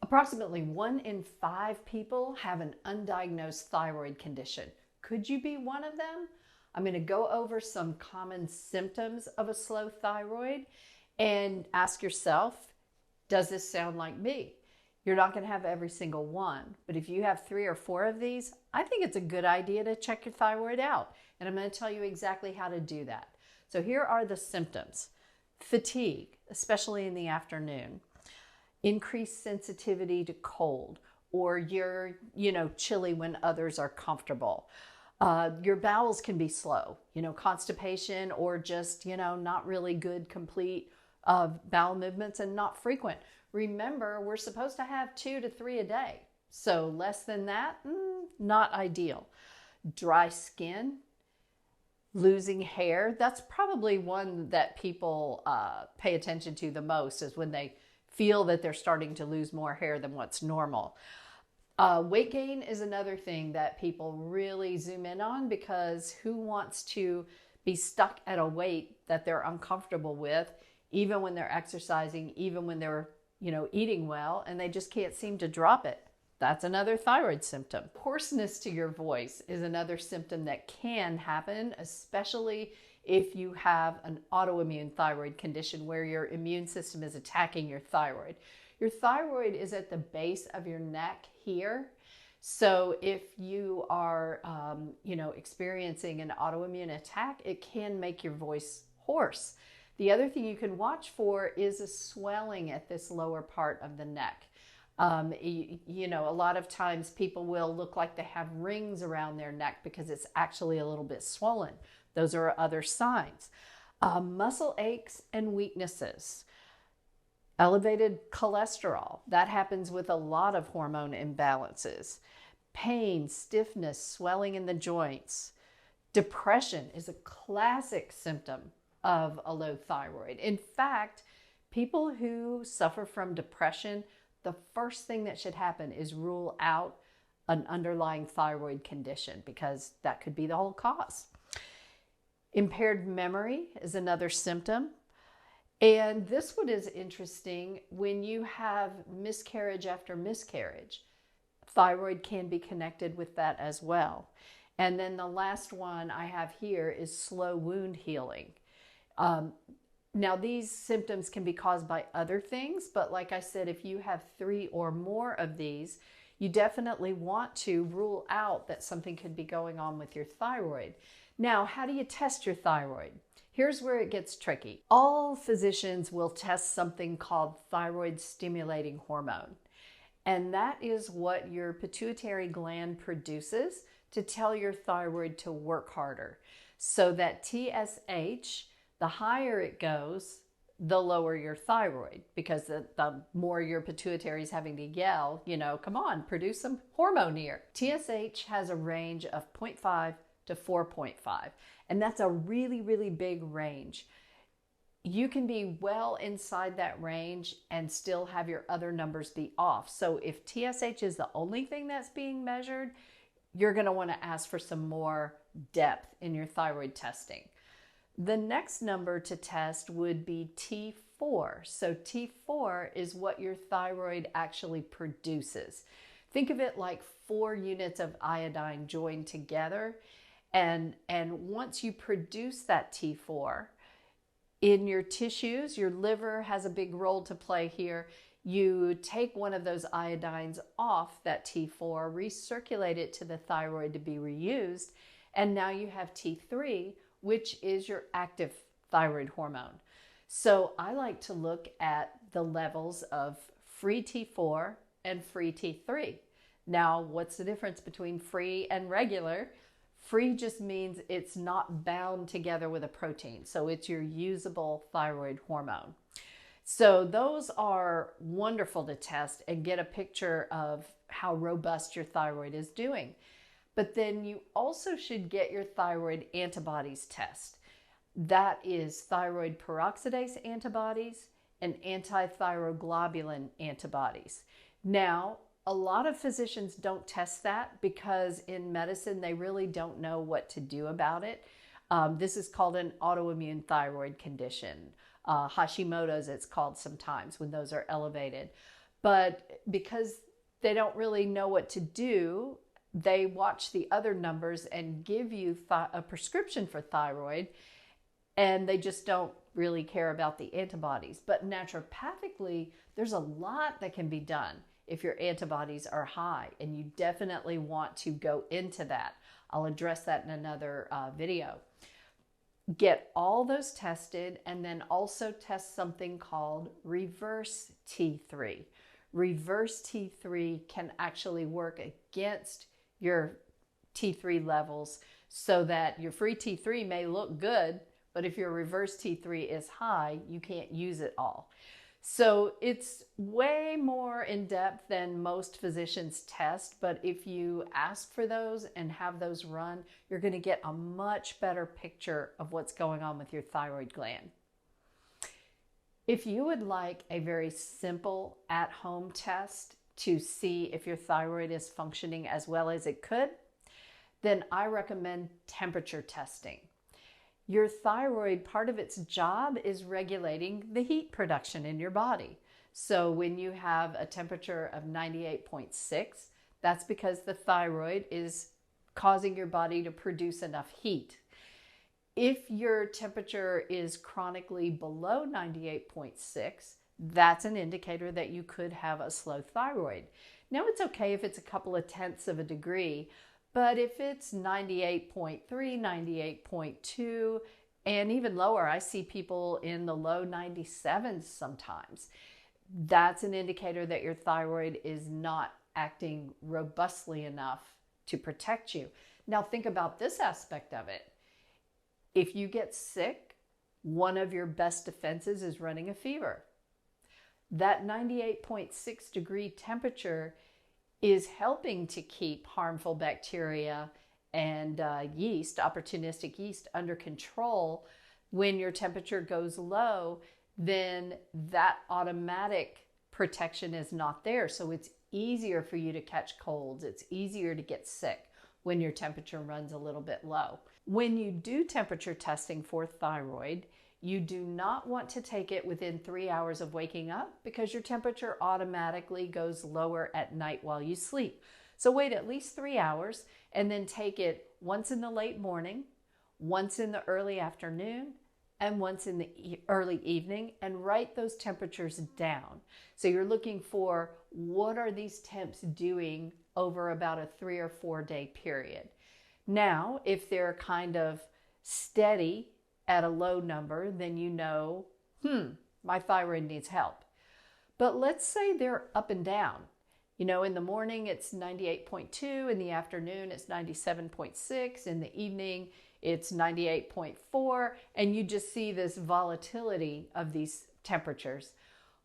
Approximately 1 in 5 people have an undiagnosed thyroid condition. Could you be one of them? I'm going to go over some common symptoms of a slow thyroid and ask yourself, does this sound like me? You're not going to have every single one, but if you have 3 or 4 of these, I think it's a good idea to check your thyroid out. And I'm going to tell you exactly how to do that. So here are the symptoms. Fatigue, especially in the afternoon. Increased sensitivity to cold, or you're, chilly when others are comfortable. Your bowels can be slow, constipation, or just, not really good, complete bowel movements and not frequent. Remember, we're supposed to have 2 to 3 a day. So less than that, not ideal. Dry skin, losing hair. That's probably one that people pay attention to the most, is when they feel that they're starting to lose more hair than what's normal. Weight gain is another thing that people really zoom in on, because who wants to be stuck at a weight that they're uncomfortable with, even when they're exercising, even when they're, eating well, and they just can't seem to drop it? That's another thyroid symptom. Hoarseness to your voice is another symptom that can happen, especially if you have an autoimmune thyroid condition where your immune system is attacking your thyroid. Your thyroid is at the base of your neck here. So if you are, experiencing an autoimmune attack, it can make your voice hoarse. The other thing you can watch for is a swelling at this lower part of the neck. A lot of times people will look like they have rings around their neck because it's actually a little bit swollen. Those are other signs. Muscle aches and weaknesses. Elevated cholesterol. That happens with a lot of hormone imbalances. Pain, stiffness, swelling in the joints. Depression is a classic symptom of a low thyroid. In fact, people who suffer from depression, the first thing that should happen is rule out an underlying thyroid condition, because that could be the whole cause. Impaired memory is another symptom. And this one is interesting. When you have miscarriage after miscarriage, thyroid can be connected with that as well. And then the last one I have here is slow wound healing. Now, these symptoms can be caused by other things, but like I said, if you have 3 or more of these, you definitely want to rule out that something could be going on with your thyroid. Now, how do you test your thyroid? Here's where it gets tricky. All physicians will test something called thyroid stimulating hormone. And that is what your pituitary gland produces to tell your thyroid to work harder. So that TSH, the higher it goes, the lower your thyroid, because the more your pituitary is having to yell, come on, produce some hormone here. TSH has a range of 0.5 to 4.5, and that's a really, really big range. You can be well inside that range and still have your other numbers be off. So if TSH is the only thing that's being measured, you're going to want to ask for some more depth in your thyroid testing. The next number to test would be T4. So T4 is what your thyroid actually produces. Think of it like 4 units of iodine joined together. And once you produce that T4 in your tissues, your liver has a big role to play here. You take one of those iodines off that T4, recirculate it to the thyroid to be reused, and now you have T3, which is your active thyroid hormone. So I like to look at the levels of free T4 and free T3. Now, what's the difference between free and regular? Free just means it's not bound together with a protein. So it's your usable thyroid hormone. So those are wonderful to test and get a picture of how robust your thyroid is doing. But then you also should get your thyroid antibodies test. That is thyroid peroxidase antibodies and antithyroglobulin antibodies. Now, a lot of physicians don't test that because in medicine, they really don't know what to do about it. This is called an autoimmune thyroid condition. Hashimoto's, it's called sometimes when those are elevated. But because they don't really know what to do, they watch the other numbers and give you a prescription for thyroid, and they just don't really care about the antibodies. But naturopathically, there's a lot that can be done if your antibodies are high, and you definitely want to go into that. I'll address that in another video. Get all those tested, and then also test something called reverse T3. Reverse T3 can actually work against your T3 levels so that your free T3 may look good, but if your reverse T3 is high, you can't use it all. So it's way more in depth than most physicians test, but if you ask for those and have those run, you're going to get a much better picture of what's going on with your thyroid gland. If you would like a very simple at-home test to see if your thyroid is functioning as well as it could, then I recommend temperature testing. Your thyroid, part of its job is regulating the heat production in your body. So when you have a temperature of 98.6, that's because the thyroid is causing your body to produce enough heat. If your temperature is chronically below 98.6, that's an indicator that you could have a slow thyroid. Now, it's okay if it's a couple of tenths of a degree, but if it's 98.3, 98.2, and even lower, I see people in the low 97s sometimes, that's an indicator that your thyroid is not acting robustly enough to protect you. Now, think about this aspect of it. If you get sick, one of your best defenses is running a fever. That 98.6 degree temperature is helping to keep harmful bacteria and yeast, opportunistic yeast, under control. When your temperature goes low, then that automatic protection is not there. So it's easier for you to catch colds. It's easier to get sick when your temperature runs a little bit low. When you do temperature testing for thyroid, you do not want to take it within 3 hours of waking up because your temperature automatically goes lower at night while you sleep. So wait at least 3 hours and then take it once in the late morning, once in the early afternoon, and once in the early evening, and write those temperatures down. So you're looking for, what are these temps doing over about a 3 or 4 day period? Now, if they're kind of steady at a low number, then you know, my thyroid needs help. But let's say they're up and down. You know, in the morning it's 98.2, in the afternoon it's 97.6, in the evening it's 98.4, and you just see this volatility of these temperatures.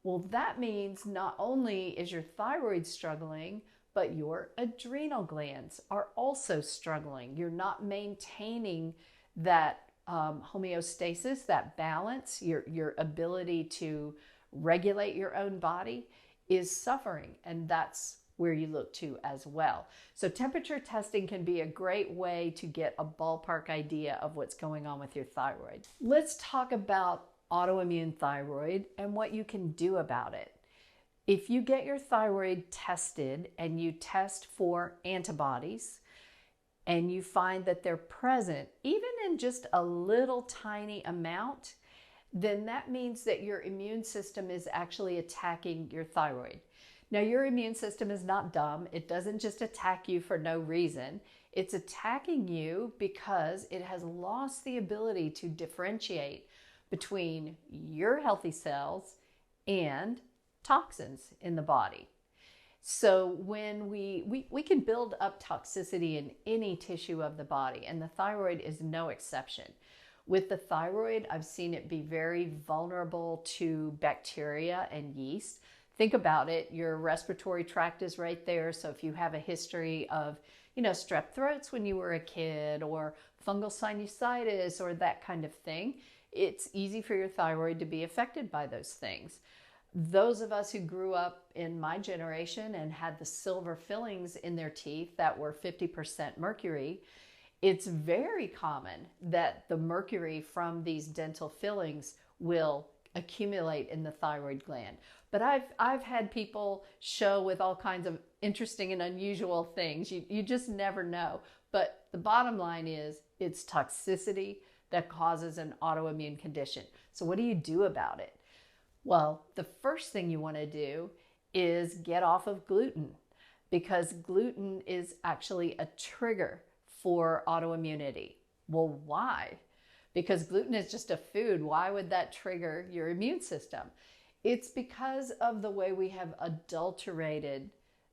Well, that means not only is your thyroid struggling, but your adrenal glands are also struggling. You're not maintaining that homeostasis, that balance, your ability to regulate your own body is suffering, and that's where you look to as well. So temperature testing can be a great way to get a ballpark idea of what's going on with your thyroid. Let's talk about autoimmune thyroid and what you can do about it. If you get your thyroid tested and you test for antibodies, and you find that they're present, even in just a little tiny amount, then that means that your immune system is actually attacking your thyroid. Now, your immune system is not dumb. It doesn't just attack you for no reason. It's attacking you because it has lost the ability to differentiate between your healthy cells and toxins in the body. So when we can build up toxicity in any tissue of the body, and the thyroid is no exception. With the thyroid, I've seen it be very vulnerable to bacteria and yeast. Think about it, your respiratory tract is right there. So if you have a history of, strep throats when you were a kid, or fungal sinusitis, or that kind of thing, it's easy for your thyroid to be affected by those things. Those of us who grew up in my generation and had the silver fillings in their teeth that were 50% mercury, it's very common that the mercury from these dental fillings will accumulate in the thyroid gland. But I've had people show with all kinds of interesting and unusual things. You just never know. But the bottom line is it's toxicity that causes an autoimmune condition. So what do you do about it? Well, the first thing you want to do is get off of gluten, because gluten is actually a trigger for autoimmunity. Well, why? Because gluten is just a food. Why would that trigger your immune system? It's because of the way we have adulterated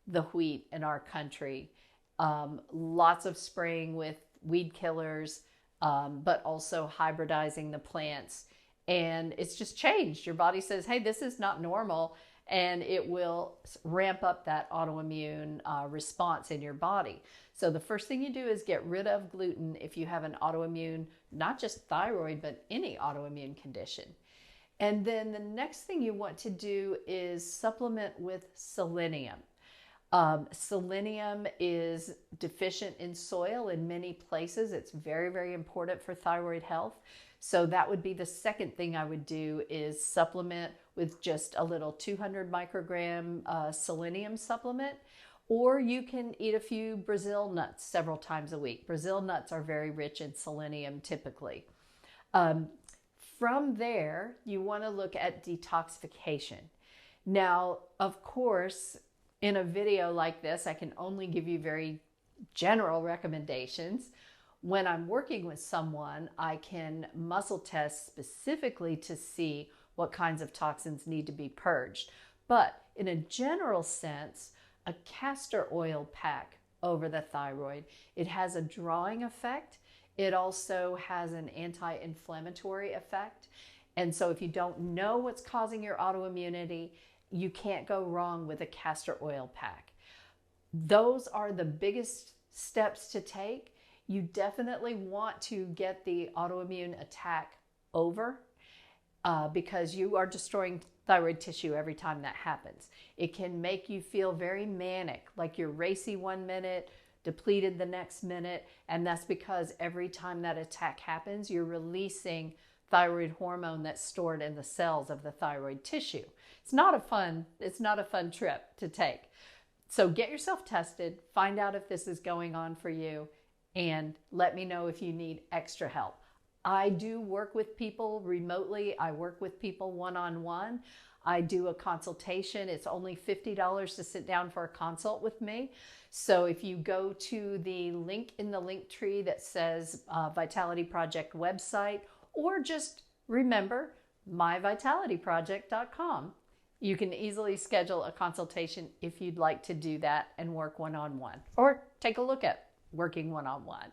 the wheat in our country. Lots of spraying with weed killers, but also hybridizing the plants. And it's just changed. Your body says, hey, this is not normal. And it will ramp up that autoimmune response in your body. So the first thing you do is get rid of gluten if you have an autoimmune, not just thyroid, but any autoimmune condition. And then the next thing you want to do is supplement with selenium. Selenium is deficient in soil in many places. It's very, very important for thyroid health. So that would be the second thing I would do, is supplement with just a little 200 microgram selenium supplement. Or you can eat a few Brazil nuts several times a week. Brazil nuts are very rich in selenium typically. From there, you want to look at detoxification. Now, of course, in a video like this, I can only give you very general recommendations. When I'm working with someone, I can muscle test specifically to see what kinds of toxins need to be purged. But in a general sense, a castor oil pack over the thyroid, it has a drawing effect. It also has an anti-inflammatory effect. And so if you don't know what's causing your autoimmunity, you can't go wrong with a castor oil pack. Those are the biggest steps to take. You definitely want to get the autoimmune attack over because you are destroying thyroid tissue every time that happens. It can make you feel very manic, like you're racy one minute, depleted the next minute, and that's because every time that attack happens, you're releasing thyroid hormone that's stored in the cells of the thyroid tissue. It's not a fun trip to take. So get yourself tested, find out if this is going on for you, and let me know if you need extra help. I do work with people remotely. I work with people one-on-one. I do a consultation. It's only $50 to sit down for a consult with me. So if you go to the link in the link tree that says Vitality Project website, or just remember myvitalityproject.com, you can easily schedule a consultation if you'd like to do that and work one-on-one, or take a look at working one-on-one.